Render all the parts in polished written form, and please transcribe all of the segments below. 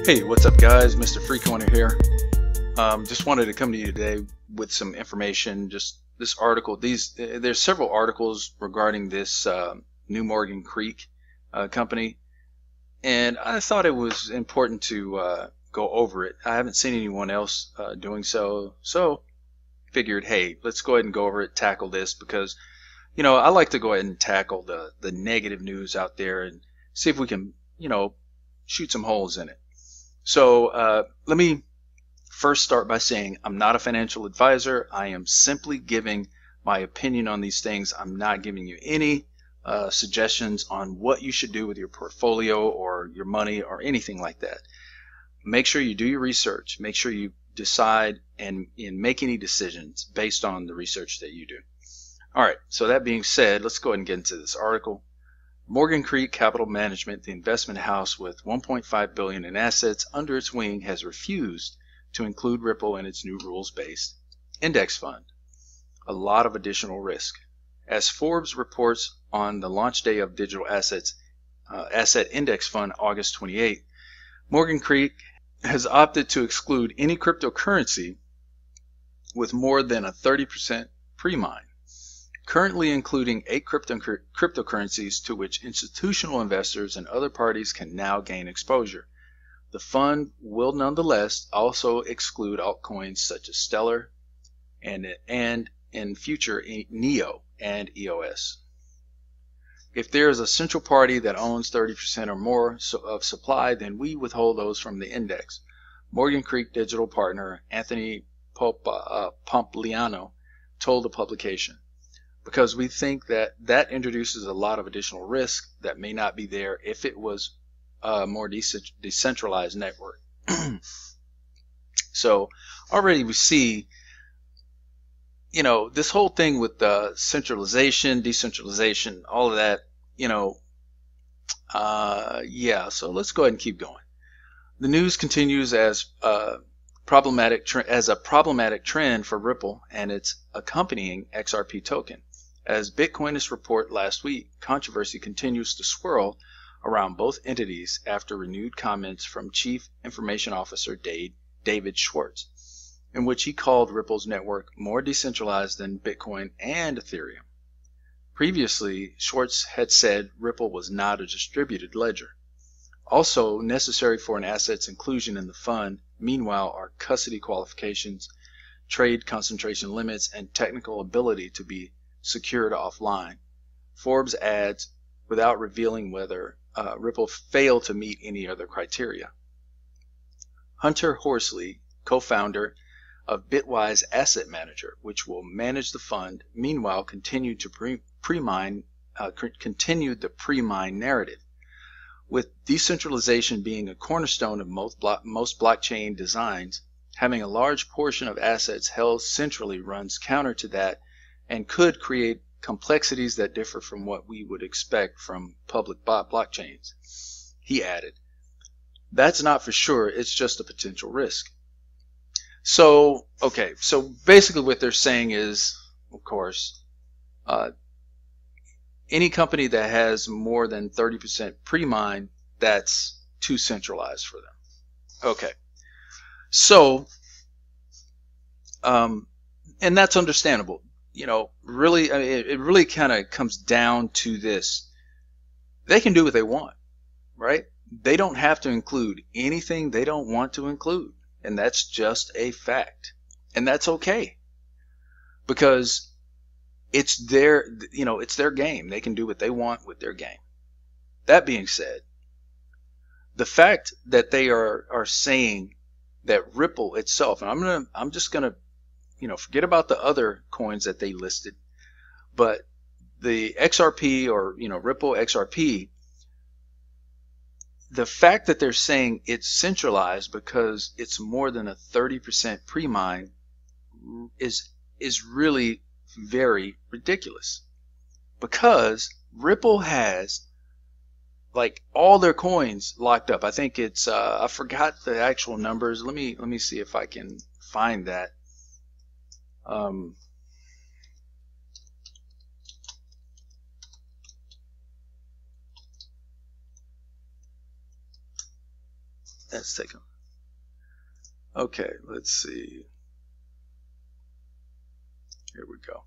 Hey, what's up guys? Mr. Freecoiner here. Just wanted to come to you today with some information. Just this article. There's several articles regarding this New Morgan Creek company, and I thought it was important to go over it. I haven't seen anyone else doing so, so figured, hey, let's go ahead and go over it, tackle this, because I like to go ahead and tackle the negative news out there and see if we can shoot some holes in it. So let me first start by saying I'm not a financial advisor. I am simply giving my opinion on these things. I'm not giving you any suggestions on what you should do with your portfolio or your money or anything like that. Make sure you do your research. Make sure you decide and make any decisions based on the research that you do. All right, so that being said, let's go ahead and get into this article. Morgan Creek Capital Management, the investment house with $1.5 billion in assets under its wing, has refused to include Ripple in its new rules-based index fund. A lot of additional risk. As Forbes reports on the launch day of Digital Assets Asset Index Fund August 28, Morgan Creek has opted to exclude any cryptocurrency with more than a 30% pre-mine, currently including 8 cryptocurrencies to which institutional investors and other parties can now gain exposure. The fund will nonetheless also exclude altcoins such as Stellar and in future NEO and EOS. If there is a central party that owns 30% or more of supply, then we withhold those from the index. Morgan Creek Digital partner Anthony Pompliano told the publication, because we think that introduces a lot of additional risk that may not be there if it was a more decentralized network. So already we see, this whole thing with the centralization, decentralization, all of that, yeah, so let's go ahead and keep going. The news continues as a problematic trend for Ripple and its accompanying XRP token. As Bitcoinists report last week, controversy continues to swirl around both entities after renewed comments from Chief Information Officer David Schwartz, in which he called Ripple's network more decentralized than Bitcoin and Ethereum. Previously, Schwartz had said Ripple was not a distributed ledger. Also necessary for an asset's inclusion in the fund, meanwhile, are custody qualifications, trade concentration limits, and technical ability to be secured offline. Forbes adds, without revealing whether Ripple failed to meet any other criteria. Hunter Horsley, co-founder of Bitwise Asset Manager, which will manage the fund, meanwhile continued the pre-mine narrative, with decentralization being a cornerstone of most blockchain designs. Having a large portion of assets held centrally runs counter to that and could create complexities that differ from what we would expect from public blockchains. He added, that's not for sure, it's just a potential risk. So, okay, so basically what they're saying is, of course, any company that has more than 30% pre-mine, that's too centralized for them. Okay, so, and that's understandable. Really, I mean, it really kind of comes down to this. They can do what they want, right? They don't have to include anything they don't want to include. And that's just a fact. And that's okay. Because it's their, it's their game. They can do what they want with their game. That being said, the fact that they are saying that Ripple itself, and I'm just gonna forget about the other coins that they listed, but the XRP or Ripple XRP, the fact that they're saying it's centralized because it's more than a 30% pre-mine is really very ridiculous, because Ripple has like all their coins locked up. I think it's I forgot the actual numbers. Let me see if I can find that. let's take them. Okay, let's see. Here we go.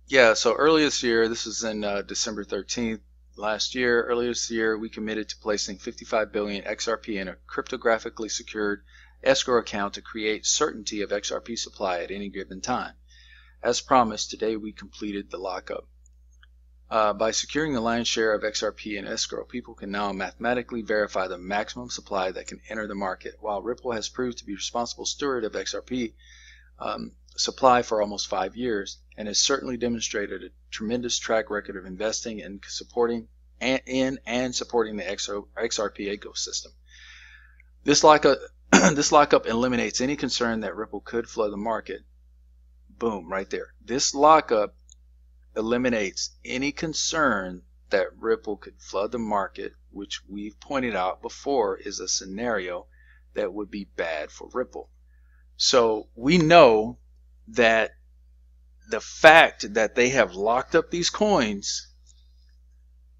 Yeah, so earlier this year, this is in December 13th last year. Earlier this year, we committed to placing 55 billion XRP in a cryptographically secured escrow account to create certainty of XRP supply at any given time. As promised, today we completed the lockup. By securing the lion's share of XRP in escrow, people can now mathematically verify the maximum supply that can enter the market. While Ripple has proved to be responsible steward of XRP supply for almost 5 years and has certainly demonstrated a tremendous track record of investing and supporting the XRP ecosystem. This lockup eliminates any concern that Ripple could flood the market. Boom, right there. This lockup eliminates any concern that Ripple could flood the market, which we've pointed out before is a scenario that would be bad for Ripple. So we know that the fact that they have locked up these coins,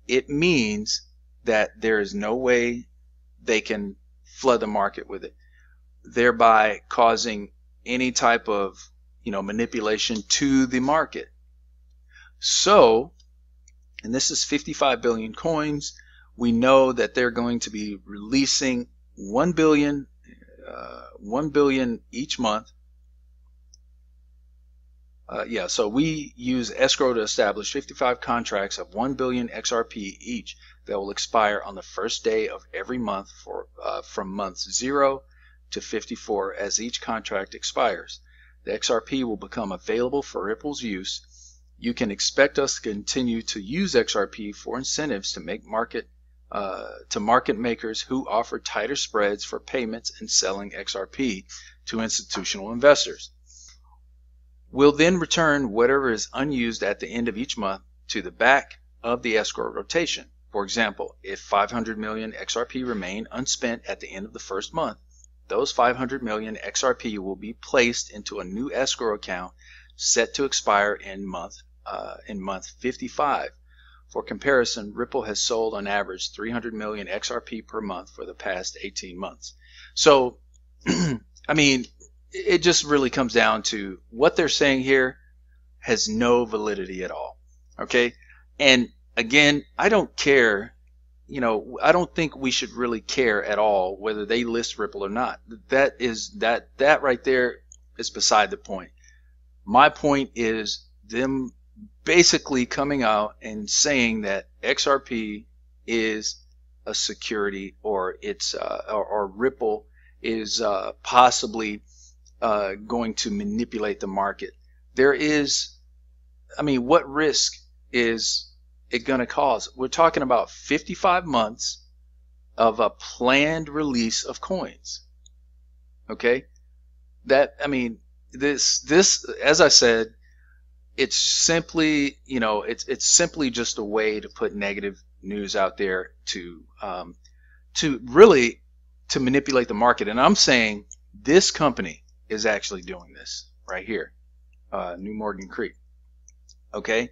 it means that there is no way they can flood the market with it, thereby causing any type of manipulation to the market. So, and this is 55 billion coins, we know that they're going to be releasing 1 billion each month. So we use escrow to establish 55 contracts of 1 billion XRP each that will expire on the first day of every month from months 0 to 54 as each contract expires. The XRP will become available for Ripple's use. You can expect us to continue to use XRP for incentives to market makers who offer tighter spreads for payments and selling XRP to institutional investors. We'll then return whatever is unused at the end of each month to the back of the escrow rotation. For example, if 500 million XRP remain unspent at the end of the first month, those 500 million XRP will be placed into a new escrow account set to expire in month 55. For comparison, Ripple has sold on average 300 million XRP per month for the past 18 months. So, I mean, it just really comes down to what they're saying here has no validity at all. Okay? And again, I don't care, I don't think we should really care at all whether they list Ripple or not. That right there is beside the point. My point is them basically coming out and saying that XRP is a security, or it's or Ripple is possibly going to manipulate the market. There is, what risk is it going to cause? We're talking about 55 months of a planned release of coins. Okay, this, as I said, it's simply, it's simply just a way to put negative news out there to really manipulate the market. And I'm saying this company is actually doing this right here, New Morgan Creek. Okay,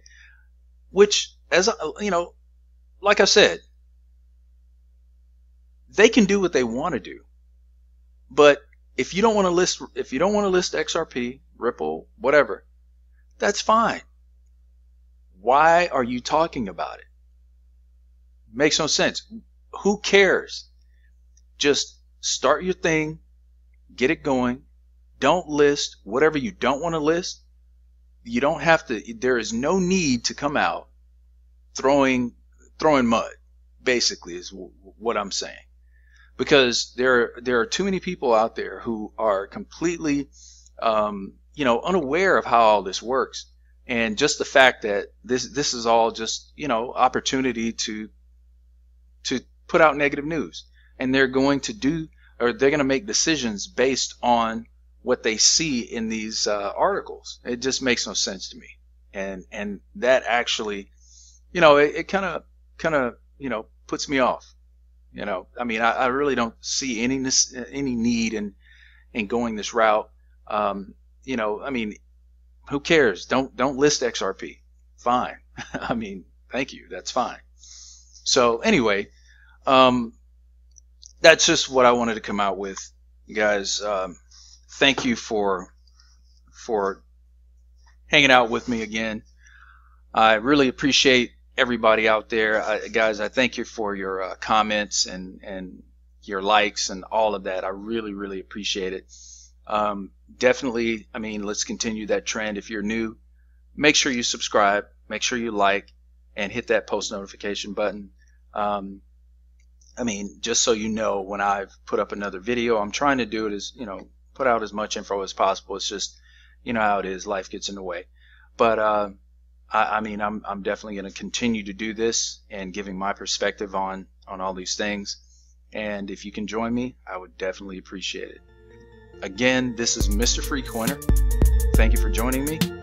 which, as like I said, they can do what they want to do, but if you don't want to list XRP, Ripple, whatever, that's fine. Why are you talking about it? Makes no sense. Who cares? Just start your thing, get it going. Don't list whatever you don't want to list. You don't have to. There is no need to come out throwing mud, basically, is what I'm saying. Because there are too many people out there who are completely unaware of how all this works, and just the fact that this is all just opportunity to put out negative news, and they're going to make decisions based on what they see in these articles. It just makes no sense to me, and that actually it kind of puts me off. I really don't see any need in going this route. Who cares? Don't list XRP. Fine. Thank you. That's fine. So anyway, that's just what I wanted to come out with, guys. Thank you for hanging out with me again. I really appreciate everybody out there, guys. I thank you for your comments and your likes and all of that. I really appreciate it. Definitely, I mean, let's continue that trend. If you're new, make sure you subscribe, make sure you like, and hit that post notification button. I mean, just so you know when I've put up another video. I'm trying to do it as, put out as much info as possible. It's just, you know how it is, life gets in the way. But I mean, I'm definitely going to continue to do this and giving my perspective on all these things. And if you can join me, I would definitely appreciate it. Again, this is Mr. Free Coiner. Thank you for joining me.